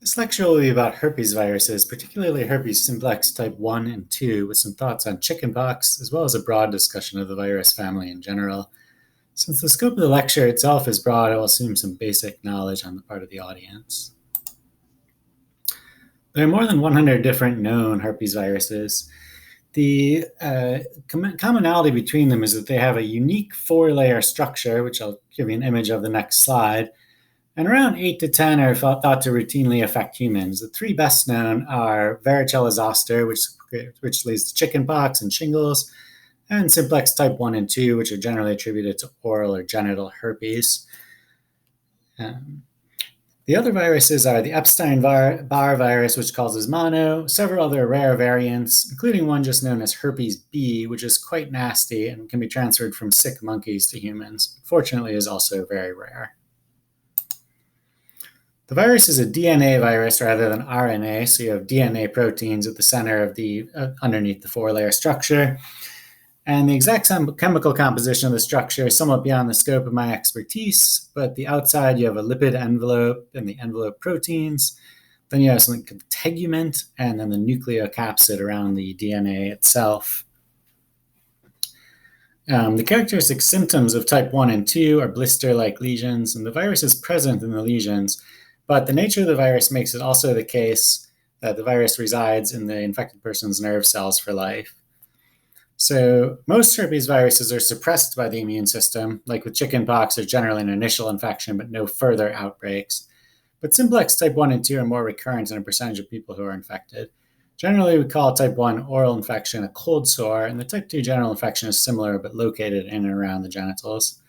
This lecture will be about herpes viruses, particularly herpes simplex type 1 and 2, with some thoughts on chickenpox, as well as a broad discussion of the virus family in general. Since the scope of the lecture itself is broad, I will assume some basic knowledge on the part of the audience. There are more than 100 different known herpes viruses. The commonality between them is that they have a unique four-layer structure, which I'll give you an image of the next slide, and around 8 to 10 are thought to routinely affect humans. The three best known are varicella zoster, which leads to chickenpox and shingles, and simplex type 1 and 2, which are generally attributed to oral or genital herpes. The other viruses are the Epstein-Barr virus, which causes mono, several other rare variants, including one just known as herpes B, which is quite nasty and can be transferred from sick monkeys to humans. Fortunately, is also very rare. The virus is a DNA virus rather than RNA, so you have DNA proteins at the center of the underneath the four-layer structure. And the exact chemical composition of the structure is somewhat beyond the scope of my expertise, but the outside you have a lipid envelope and the envelope proteins. Then you have something called tegument, and then the nucleocapsid around the DNA itself. The characteristic symptoms of type 1 and 2 are blister-like lesions, and the virus is present in the lesions. But the nature of the virus makes it also the case that the virus resides in the infected person's nerve cells for life. So most herpes viruses are suppressed by the immune system. Like with chickenpox, there's generally an initial infection, but no further outbreaks. But simplex type 1 and 2 are more recurrent in a percentage of people who are infected. Generally, we call type 1 oral infection a cold sore, and the type 2 genital infection is similar, but located in and around the genitals.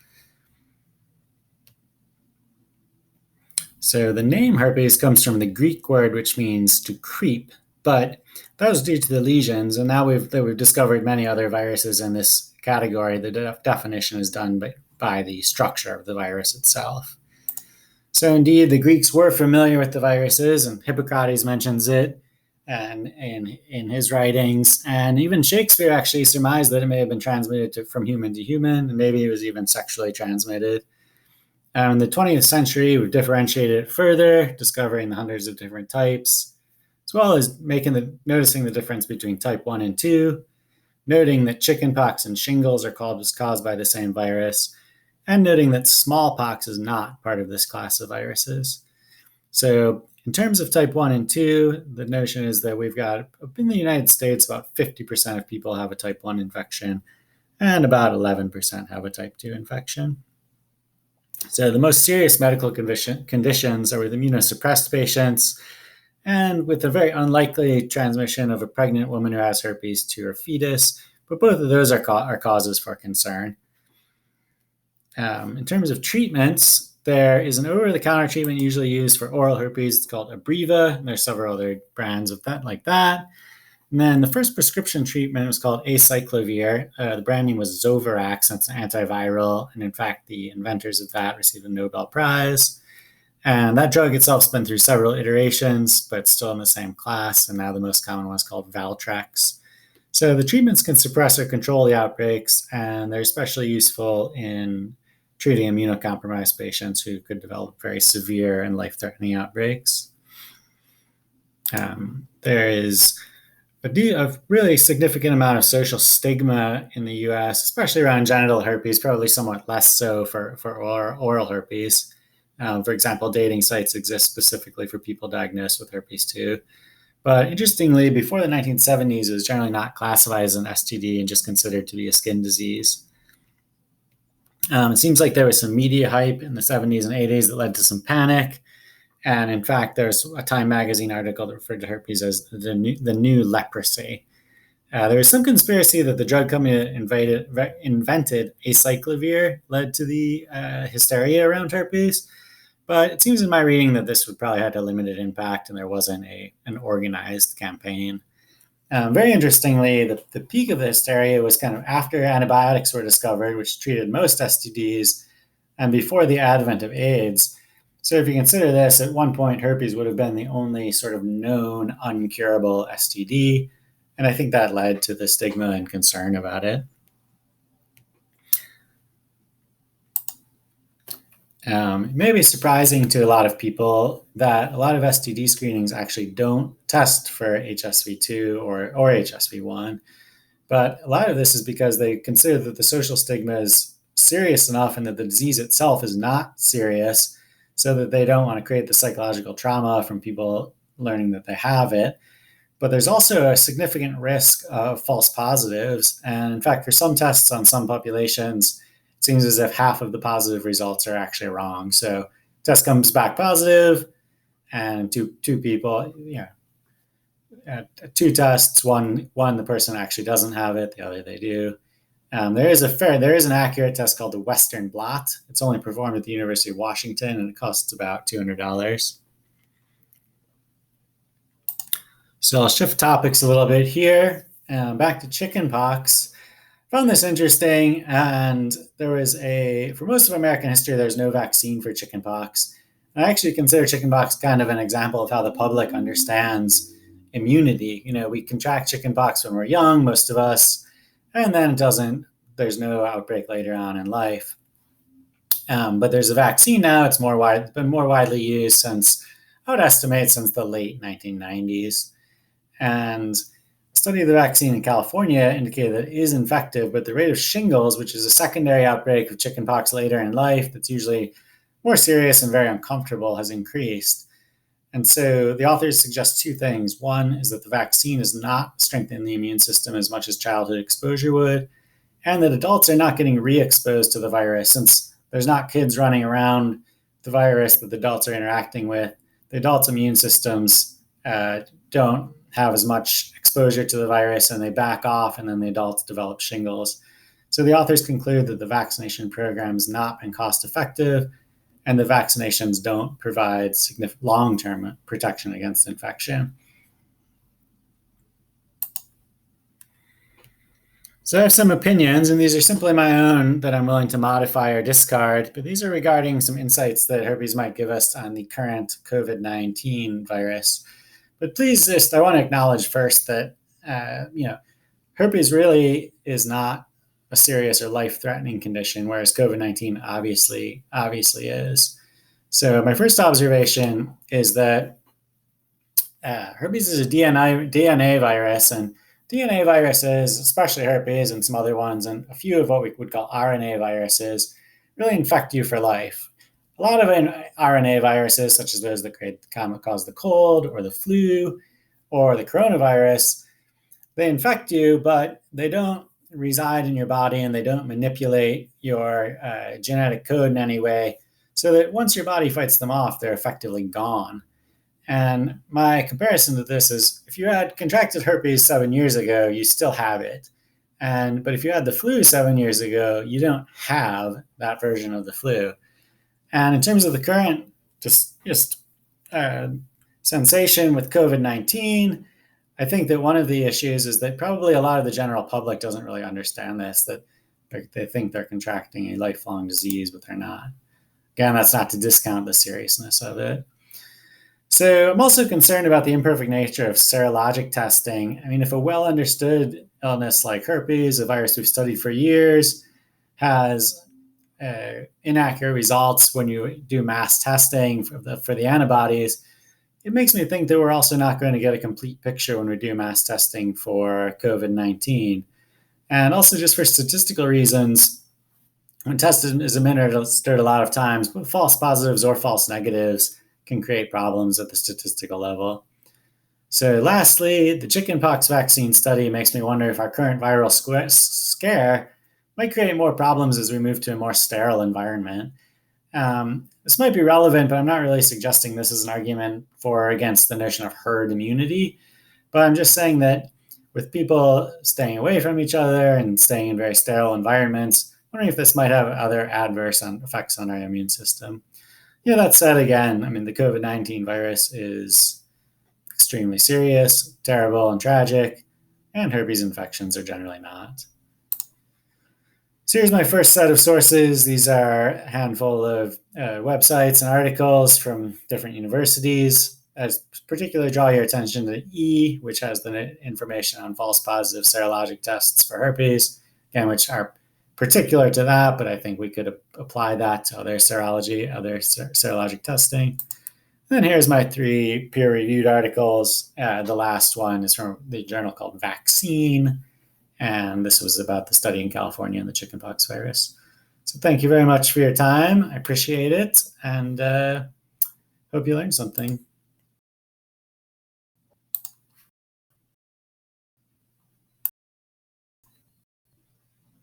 So the name herpes comes from the Greek word which means to creep, but that was due to the lesions, and now we've discovered many other viruses in this category. The definition is done by the structure of the virus itself. So indeed, the Greeks were familiar with the viruses, and Hippocrates mentions it and in his writings, and even Shakespeare actually surmised that it may have been transmitted from human to human, and maybe it was even sexually transmitted. In the 20th century, we've differentiated it further, discovering the hundreds of different types, as well as noticing the difference between type 1 and 2, noting that chickenpox and shingles are caused by the same virus, and noting that smallpox is not part of this class of viruses. So in terms of type 1 and 2, the notion is that we've got, in the United States, about 50% of people have a type 1 infection, and about 11% have a type 2 infection. So the most serious medical conditions are with immunosuppressed patients and with a very unlikely transmission of a pregnant woman who has herpes to her fetus, but both of those are causes for concern. In terms of treatments, there is an over-the-counter treatment usually used for oral herpes. It's called Abreva, and there's several other brands of that like that. And then the first prescription treatment was called acyclovir. The brand name was Zovirax, and it's an antiviral. And in fact, the inventors of that received a Nobel Prize. And that drug itself has been through several iterations, but still in the same class. And now the most common one is called Valtrex. So the treatments can suppress or control the outbreaks, and they're especially useful in treating immunocompromised patients who could develop very severe and life-threatening outbreaks. There is a really significant amount of social stigma in the US, especially around genital herpes, probably somewhat less so for oral herpes. For example, dating sites exist specifically for people diagnosed with herpes 2. But interestingly, before the 1970s, it was generally not classified as an STD and just considered to be a skin disease. It seems like there was some media hype in the 70s and 80s that led to some panic. And in fact, there's a Time magazine article that referred to herpes as the new leprosy. There was some conspiracy that the drug company that invented acyclovir led to the hysteria around herpes. But it seems in my reading that this would probably have a limited impact and there wasn't an organized campaign. Very interestingly, the peak of the hysteria was kind of after antibiotics were discovered, which treated most STDs, and before the advent of AIDS. So if you consider this, at one point, herpes would have been the only sort of known uncurable STD, and I think that led to the stigma and concern about it. It may be surprising to a lot of people that a lot of STD screenings actually don't test for HSV2 or HSV1. But a lot of this is because they consider that the social stigma is serious enough and that the disease itself is not serious, so that they don't want to create the psychological trauma from people learning that they have it. But there's also a significant risk of false positives. And in fact, for some tests on some populations, it seems as if half of the positive results are actually wrong. So test comes back positive, and two people, two tests, one the person actually doesn't have it, the other they do. There is an accurate test called the Western blot. It's only performed at the University of Washington, and it costs about $200. So I'll shift topics a little bit here. Back to chickenpox. Found this interesting, and for most of American history, there's no vaccine for chickenpox. I actually consider chickenpox kind of an example of how the public understands immunity. We contract chickenpox when we're young, most of us, and then there's no outbreak later on in life. But there's a vaccine now. It's been more widely used since, I would estimate, since the late 1990s. And a study of the vaccine in California indicated that it is effective, but the rate of shingles, which is a secondary outbreak of chickenpox later in life, that's usually more serious and very uncomfortable, has increased. And so the authors suggest two things. One is that the vaccine is not strengthening the immune system as much as childhood exposure would, and that adults are not getting re-exposed to the virus. Since there's not kids running around the virus that the adults are interacting with, the adults' immune systems don't have as much exposure to the virus, and they back off, and then the adults develop shingles. So the authors conclude that the vaccination program has not been cost effective, and the vaccinations don't provide significant long-term protection against infection. So I have some opinions, and these are simply my own that I'm willing to modify or discard, but these are regarding some insights that herpes might give us on the current COVID-19 virus. But please I want to acknowledge first that, herpes really is not a serious or life-threatening condition, whereas COVID-19 obviously is. So my first observation is that herpes is a DNA virus, and DNA viruses, especially herpes and some other ones, and a few of what we would call RNA viruses, really infect you for life. A lot of RNA viruses, such as those that cause the cold or the flu or the coronavirus, they infect you, but they don't reside in your body and they don't manipulate your genetic code in any way, so that once your body fights them off, they're effectively gone. And my comparison to this is, if you had contracted herpes 7 years ago, you still have it. But if you had the flu 7 years ago, you don't have that version of the flu. And in terms of the current sensation with COVID-19, I think that one of the issues is that probably a lot of the general public doesn't really understand this, that they think they're contracting a lifelong disease, but they're not. Again, that's not to discount the seriousness of it. So I'm also concerned about the imperfect nature of serologic testing. I mean, if a well-understood illness like herpes, a virus we've studied for years, has inaccurate results when you do mass testing for the antibodies, it makes me think that we're also not going to get a complete picture when we do mass testing for COVID-19. And also, just for statistical reasons, when testing is administered a lot of times, false positives or false negatives can create problems at the statistical level. So lastly, the chickenpox vaccine study makes me wonder if our current viral scare might create more problems as we move to a more sterile environment. This might be relevant, but I'm not really suggesting this is an argument for or against the notion of herd immunity. But I'm just saying that with people staying away from each other and staying in very sterile environments, I'm wondering if this might have other adverse effects on our immune system. That said, again, I mean, the COVID-19 virus is extremely serious, terrible, and tragic, and herpes infections are generally not. So here's my first set of sources. These are a handful of websites and articles from different universities. I particularly draw your attention to E, which has the information on false positive serologic tests for herpes, again, which are particular to that, but I think we could apply that to other serologic testing. And then here's my 3 peer-reviewed articles. The last one is from the journal called Vaccine, and this was about the study in California and the chickenpox virus. So thank you very much for your time. I appreciate it, and hope you learned something.